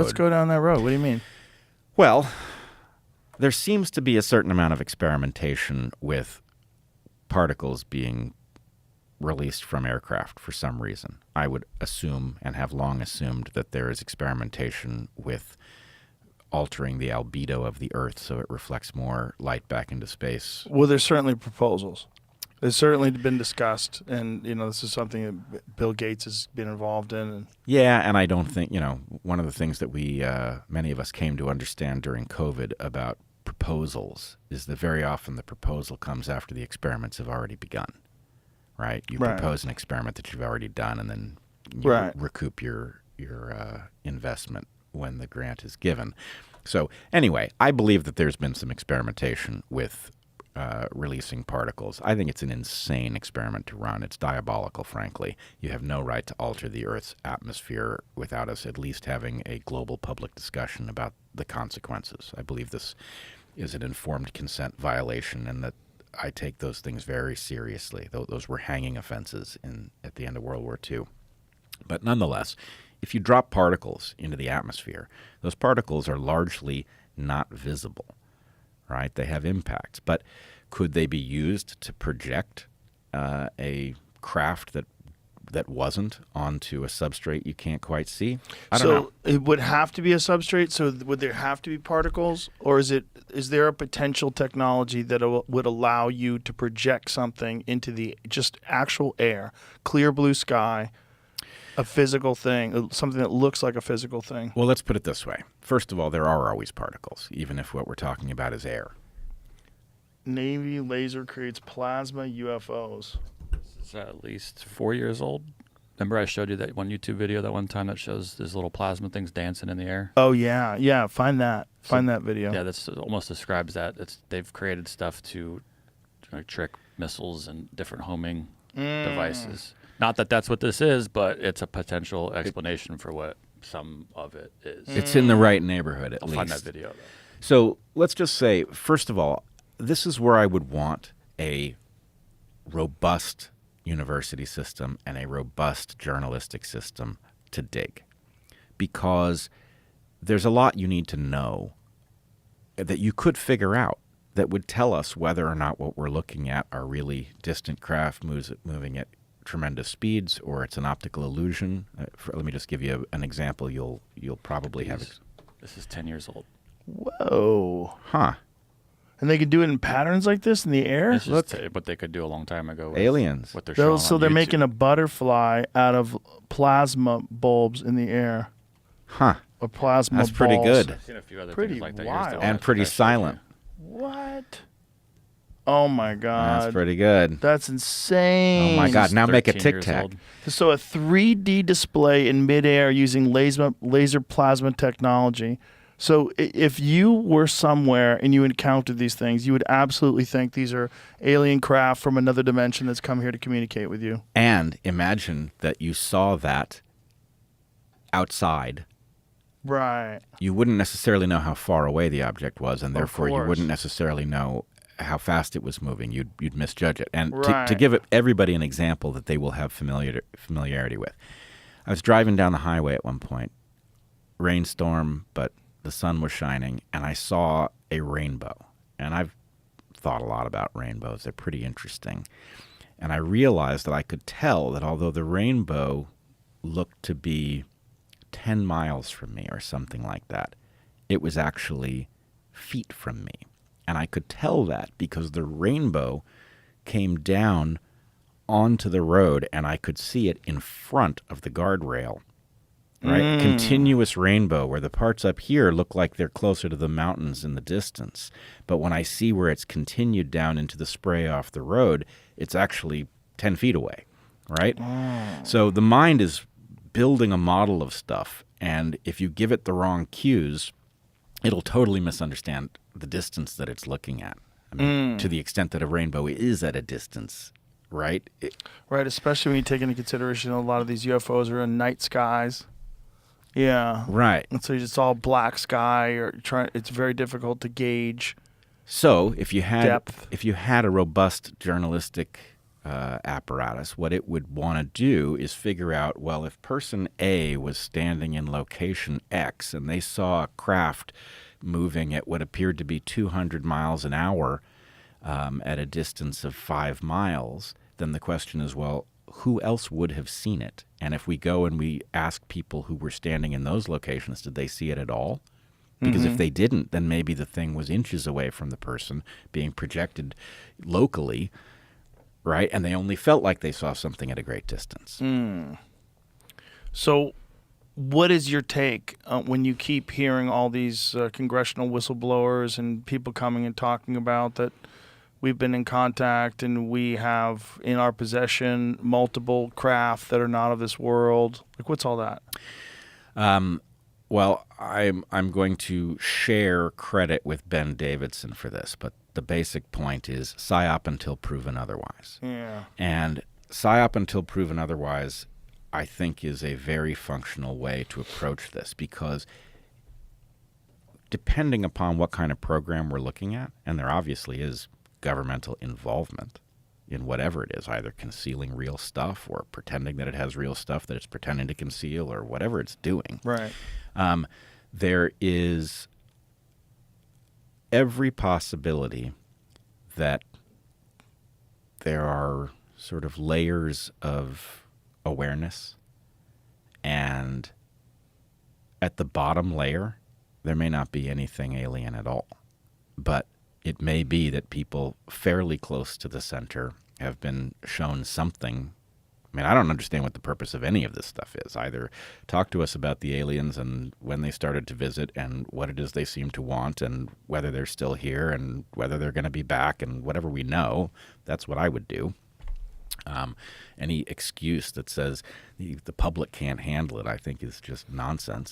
let's go down that road. What do you mean? Well, there seems to be a certain amount of experimentation with particles being released from aircraft for some reason. I would assume and have long assumed that there is experimentation with altering the albedo of the Earth so it reflects more light back into space. Well, there's certainly proposals. It's certainly been discussed, and this is something that Bill Gates has been involved in. And yeah, and I don't think one of the things that we many of us came to understand during COVID about proposals is that very often the proposal comes after the experiments have already begun. Right? You propose an experiment that you've already done, and then you recoup your investment when the grant is given. So anyway, I believe that there's been some experimentation with releasing particles. I think it's an insane experiment to run. It's diabolical, frankly. You have no right to alter the Earth's atmosphere without us at least having a global public discussion about the consequences. I believe this is an informed consent violation, and that I take those things very seriously. Those were hanging offenses at the end of World War II. But nonetheless, if you drop particles into the atmosphere, those particles are largely not visible, right? They have impacts. But could they be used to project a craft that wasn't onto a substrate you can't quite see? I don't know. So it would have to be a substrate? So would there have to be particles? Or is there a potential technology that would allow you to project something into the just actual air, clear blue sky, a physical thing, something that looks like a physical thing? Well, let's put it this way. First of all, there are always particles, even if what we're talking about is air. Navy laser creates plasma UFOs. It's at least 4 years old. Remember I showed you that one YouTube video that one time that shows these little plasma things dancing in the air? Oh, yeah. Yeah, find that. Find that video. Yeah, that's almost describes that. They've created stuff to trick missiles and different homing devices. Not that that's what this is, but it's a potential explanation for what some of it is. It's in the right neighborhood, at least. I'll find that video, though. So let's just say, first of all, this is where I would want a robust university system and a robust journalistic system to dig, because there's a lot you need to know that you could figure out that would tell us whether or not what we're looking at are really distant craft moving at tremendous speeds, or it's an optical illusion. Let me just give you an example. You'll probably have. This is 10 years old. Whoa. Huh. And they can do it in patterns like this in the air? This is what they could do a long time ago. With aliens. What they're showing so on they're YouTube. making a butterfly out of plasma bulbs in the air. Huh. Or plasma That's pretty balls. good. I've seen a few other Pretty things like that. wild. Years ago. And pretty silent. What? Oh, my God. That's pretty good. That's insane. Oh, my God. Now make a 13 years tic-tac. old. So a 3D display in midair using laser plasma technology. So if you were somewhere and you encountered these things, you would absolutely think these are alien craft from another dimension that's come here to communicate with you. And imagine that you saw that outside. Right. You wouldn't necessarily know how far away the object was, and therefore you course. wouldn't necessarily know how fast it was moving. You'd misjudge it. And Right. to give everybody an example that they will have familiarity with, I was driving down the highway at one point, rainstorm, but the sun was shining, and I saw a rainbow. And I've thought a lot about rainbows. They're pretty interesting. And I realized that I could tell that although the rainbow looked to be 10 miles from me or something like that, it was actually feet from me. And I could tell that because the rainbow came down onto the road, and I could see it in front of the guardrail. Right? Continuous rainbow, where the parts up here look like they're closer to the mountains in the distance. But when I see where it's continued down into the spray off the road, it's actually 10 feet away, right? So the mind is building a model of stuff, and if you give it the wrong cues, it'll totally misunderstand the distance that it's looking at. I mean, to the extent that a rainbow is at a distance, right? Right, especially when you take into consideration a lot of these UFOs are in night skies. Yeah. Right. And so it's all black sky, or it's very difficult to gauge. So if you had Depth. if you had a robust journalistic apparatus, what it would want to do is figure out, well, if person A was standing in location X and they saw a craft moving at what appeared to be 200 miles an hour at a distance of 5 miles, then the question is, well, who else would have seen it? And if we go and we ask people who were standing in those locations, did they see it at all? Because if they didn't, then maybe the thing was inches away from the person being projected locally, right? And they only felt like they saw something at a great distance. So what is your take when you keep hearing all these congressional whistleblowers and people coming and talking about that we've been in contact and we have in our possession multiple craft that are not of this world? Like, what's all that? Well, I'm going to share credit with Ben Davidson for this, but the basic point is PSYOP until proven otherwise. Yeah. And PSYOP until proven otherwise, I think, is a very functional way to approach this, because depending upon what kind of program we're looking at, and there obviously is governmental involvement in whatever it is, either concealing real stuff or pretending that it has real stuff that it's pretending to conceal or whatever it's doing. Right. There is every possibility that there are sort of layers of awareness, and at the bottom layer, there may not be anything alien at all. But it may be that people fairly close to the center have been shown something. I mean, I don't understand what the purpose of any of this stuff is. Either talk to us about the aliens and when they started to visit and what it is they seem to want and whether they're still here and whether they're going to be back and whatever we know. That's what I would do. Any excuse that says the public can't handle it, I think, is just nonsense.